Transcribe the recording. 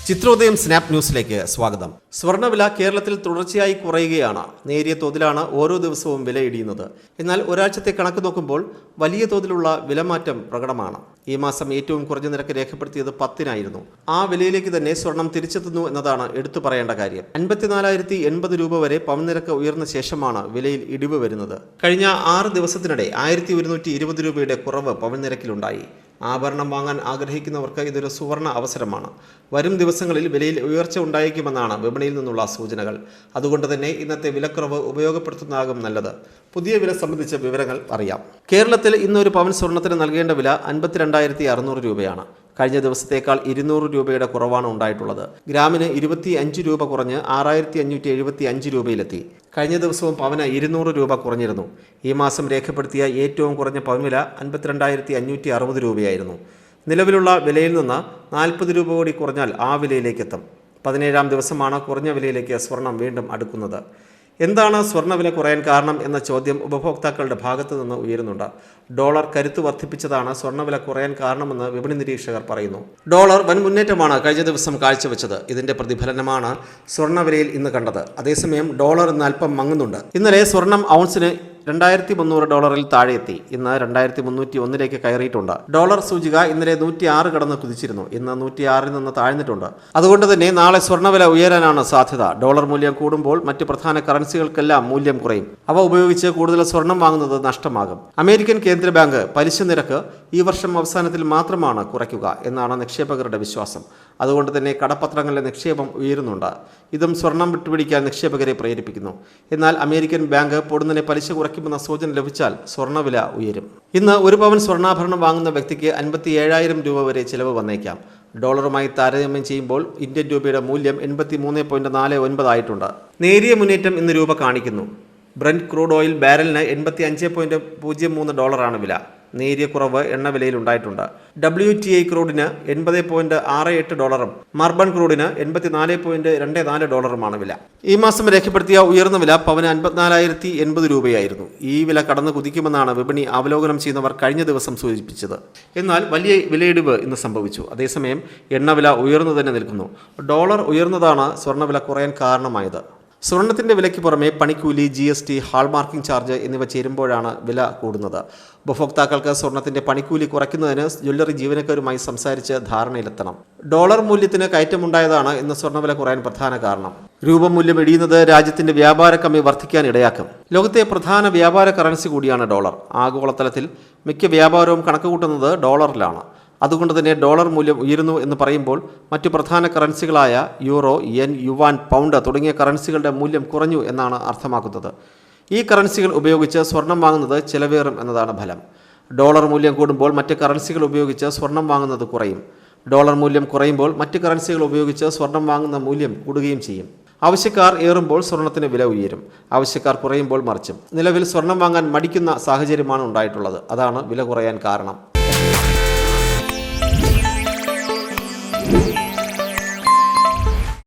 Chithrodayam snap ന്യൂസിലേക്ക് സ്വാഗതം. സ്വർണ്ണവില കേരളത്തിൽ തുടർച്ചയായി കുറയുകയാണ്. നേരിയ തോതിലാണ് ഓരോ ദിവസവും വില ഇടിയുന്നത്. എന്നാൽ ഒരാഴ്ചത്തെ കണക്ക് നോക്കുമ്പോൾ വലിയ തോതിലുള്ള വിലമാറ്റം പ്രകടമാണ്. ഈ മാസം ഏറ്റവും കുറഞ്ഞ നിരക്ക് രേഖപ്പെടുത്തിയത് 10-നായിരുന്നു. ആ വിലയിലേക്ക് തന്നെ സ്വർണം തിരിച്ചെത്തുന്നു എന്നതാണ് എടുത്തു പറയേണ്ട കാര്യം. 54,080 രൂപ വരെ പവൻ നിരക്ക് ഉയർന്ന ശേഷമാണ് വിലയിൽ ഇടിവ് വരുന്നത്. കഴിഞ്ഞ 6 ദിവസത്തിനിടെ 1,120 രൂപയുടെ കുറവ് പവൻ നിരക്കിലുണ്ടായി. ആഭരണം വാങ്ങാൻ ആഗ്രഹിക്കുന്നവർക്ക് ഇതൊരു സുവർണ അവസരമാണ്. വരും ദിവസങ്ങളിൽ വിലയിൽ ഉയർച്ച ഉണ്ടായേക്കുമെന്നാണ് വിപണിയിൽ നിന്നുള്ള സൂചനകൾ. അതുകൊണ്ട് തന്നെ ഇന്നത്തെ വിലക്കുറവ് ഉപയോഗപ്പെടുത്തുന്നതാകും നല്ലത്. പുതിയ വില സംബന്ധിച്ച വിവരങ്ങൾ അറിയാം. കേരളത്തിൽ ഇന്നൊരു പവൻ സ്വർണത്തിന് നൽകേണ്ട വില 52,600 രൂപയാണ്. കഴിഞ്ഞ ദിവസത്തേക്കാൾ 200 രൂപയുടെ കുറവാണ് ഉണ്ടായിട്ടുള്ളത്. ഗ്രാമിന് 25 രൂപ കുറഞ്ഞ് 6,575 രൂപയിലെത്തി. കഴിഞ്ഞ ദിവസവും പവന് 200 രൂപ കുറഞ്ഞിരുന്നു. ഈ മാസം രേഖപ്പെടുത്തിയ ഏറ്റവും കുറഞ്ഞ പവൻ വില 52,560 രൂപയായിരുന്നു. നിലവിലുള്ള വിലയിൽ നിന്ന് 40 രൂപ കൂടി കുറഞ്ഞാൽ ആ വിലയിലേക്കെത്തും. 17-ാം ദിവസമാണ് കുറഞ്ഞ വിലയിലേക്ക് സ്വർണം വീണ്ടും അടുക്കുന്നത്. എന്താണ് സ്വർണ്ണവില കുറയാൻ കാരണം എന്ന ചോദ്യം ഉപഭോക്താക്കളുടെ ഭാഗത്തു നിന്ന് ഉയരുന്നുണ്ട്. ഡോളർ കരുത്ത് വർദ്ധിപ്പിച്ചതാണ് സ്വർണ്ണവില കുറയാൻ കാരണമെന്ന് വിപണി നിരീക്ഷകർ പറയുന്നു. ഡോളർ വൻ മുന്നേറ്റമാണ് കഴിഞ്ഞ ദിവസം കാഴ്ചവെച്ചത്. ഇതിന്റെ പ്രതിഫലനമാണ് സ്വർണ്ണവിലയിൽ ഇന്ന് കണ്ടത്. അതേസമയം ഡോളർ ഇന്ന് അല്പം മങ്ങുന്നുണ്ട്. ഇന്നലെ സ്വർണം ഔൺസിന് $2,300 താഴെയെത്തി. ഇന്ന് 2,301 കയറിയിട്ടുണ്ട്. ഡോളർ സൂചിക ഇന്നലെ 106 കടന്ന് കുതിച്ചിരുന്നു. ഇന്ന് 106-ൽ നിന്ന് താഴ്ന്നിട്ടുണ്ട്. അതുകൊണ്ട് തന്നെ നാളെ സ്വർണ്ണവില ഉയരാനാണ് സാധ്യത. ഡോളർ മൂല്യം കൂടുമ്പോൾ മറ്റ് പ്രധാന കറൻസികൾക്കെല്ലാം മൂല്യം കുറയും. അവ ഉപയോഗിച്ച് കൂടുതൽ സ്വർണം വാങ്ങുന്നത് നഷ്ടമാകും. അമേരിക്കൻ കേന്ദ്ര ബാങ്ക് പലിശ നിരക്ക് ഈ വർഷം അവസാനത്തിൽ മാത്രമാണ് കുറയ്ക്കുക എന്നാണ് നിക്ഷേപകരുടെ വിശ്വാസം. അതുകൊണ്ട് തന്നെ കടപ്പത്രങ്ങളിലെ നിക്ഷേപം ഉയരുന്നുണ്ട്. ഇതും സ്വർണം വിട്ടുപിടിക്കാൻ നിക്ഷേപകരെ പ്രേരിപ്പിക്കുന്നു. എന്നാൽ അമേരിക്കൻ ബാങ്ക് പൊടുന്നനെ പലിശ കുറയ്ക്കുമെന്ന സൂചന ലഭിച്ചാൽ സ്വർണ്ണവില ഉയരും. ഇന്ന് ഒരു പവൻ സ്വർണ്ണാഭരണം വാങ്ങുന്ന വ്യക്തിക്ക് 57,000 രൂപ വരെ ചിലവ് വന്നേക്കാം. ഡോളറുമായി താരതമ്യം ചെയ്യുമ്പോൾ ഇന്ത്യൻ രൂപയുടെ മൂല്യം 83.49 ആയിട്ടുണ്ട്. നേരിയ മുന്നേറ്റം ഇന്ന് രൂപ കാണിക്കുന്നു. ബ്രന്റ് ക്രൂഡ് ഓയിൽ ബാരലിന് $85.03 വില. നേരിയ കുറവ് എണ്ണവിലയിൽ ഉണ്ടായിട്ടുണ്ട്. WTI ക്രൂഡിന് $80.68, മാർബൺ ക്രൂഡിന് $84.24 വില. ഈ മാസം രേഖപ്പെടുത്തിയ ഉയർന്ന വില പവന് 54,080 രൂപയായിരുന്നു. ഈ വില കടന്നു കുതിക്കുമെന്നാണ് വിപണി അവലോകനം ചെയ്യുന്നവർ കഴിഞ്ഞ ദിവസം സൂചിപ്പിച്ചത്. എന്നാൽ വലിയ വിലയിടിവ് ഇന്ന് സംഭവിച്ചു. അതേസമയം എണ്ണവില ഉയർന്നു തന്നെ നിൽക്കുന്നു. ഡോളർ ഉയർന്നതാണ് സ്വർണ്ണവില കുറയാൻ കാരണമായത്. സ്വർണത്തിന്റെ വിലയ്ക്ക് പുറമെ പണിക്കൂലി, GST, ഹാൾമാർക്കിംഗ് ചാർജ് എന്നിവ ചേരുമ്പോഴാണ് വില കൂടുന്നത്. ഉപഭോക്താക്കൾക്ക് സ്വർണത്തിന്റെ പണിക്കൂലി കുറയ്ക്കുന്നതിന് ജ്വല്ലറി ജീവനക്കാരുമായി സംസാരിച്ച് ധാരണയിലെത്തണം. ഡോളർ മൂല്യത്തിന് കയറ്റമുണ്ടായതാണ് ഇന്ന് സ്വർണ്ണവില കുറയാൻ പ്രധാന കാരണം. രൂപമൂല്യം ഇടിയുന്നത് രാജ്യത്തിന്റെ വ്യാപാര കമ്മി വർദ്ധിക്കാൻ ഇടയാക്കും. ലോകത്തെ പ്രധാന വ്യാപാര കറൻസി കൂടിയാണ് ഡോളർ. ആഗോളതലത്തിൽ മിക്ക വ്യാപാരവും കണക്കുകൂട്ടുന്നത് ഡോളറിലാണ്. അതുകൊണ്ട് തന്നെ ഡോളർ മൂല്യം ഉയരുന്നു എന്ന് പറയുമ്പോൾ മറ്റു പ്രധാന കറൻസികളായ യൂറോ, യെൻ, യുവാൻ, പൗണ്ട് തുടങ്ങിയ കറൻസികളുടെ മൂല്യം കുറഞ്ഞു എന്നാണ് അർത്ഥമാക്കുന്നത്. ഈ കറൻസികൾ ഉപയോഗിച്ച് സ്വർണം വാങ്ങുന്നത് ചിലവേറും എന്നതാണ് ഫലം. ഡോളർ മൂല്യം കൂടുമ്പോൾ മറ്റ് കറൻസികൾ ഉപയോഗിച്ച് സ്വർണം വാങ്ങുന്നത് കുറയും. ഡോളർ മൂല്യം കുറയുമ്പോൾ മറ്റ് കറൻസികൾ ഉപയോഗിച്ച് സ്വർണം വാങ്ങുന്ന മൂല്യം കൂടുകയും ചെയ്യും. ആവശ്യക്കാർ ഏറുമ്പോൾ സ്വർണത്തിന് വില ഉയരും. ആവശ്യക്കാർ കുറയുമ്പോൾ മറിച്ചും. നിലവിൽ സ്വർണം വാങ്ങാൻ മടിക്കുന്ന സാഹചര്യമാണ് ഉണ്ടായിട്ടുള്ളത്. അതാണ് വില കുറയാൻ കാരണം.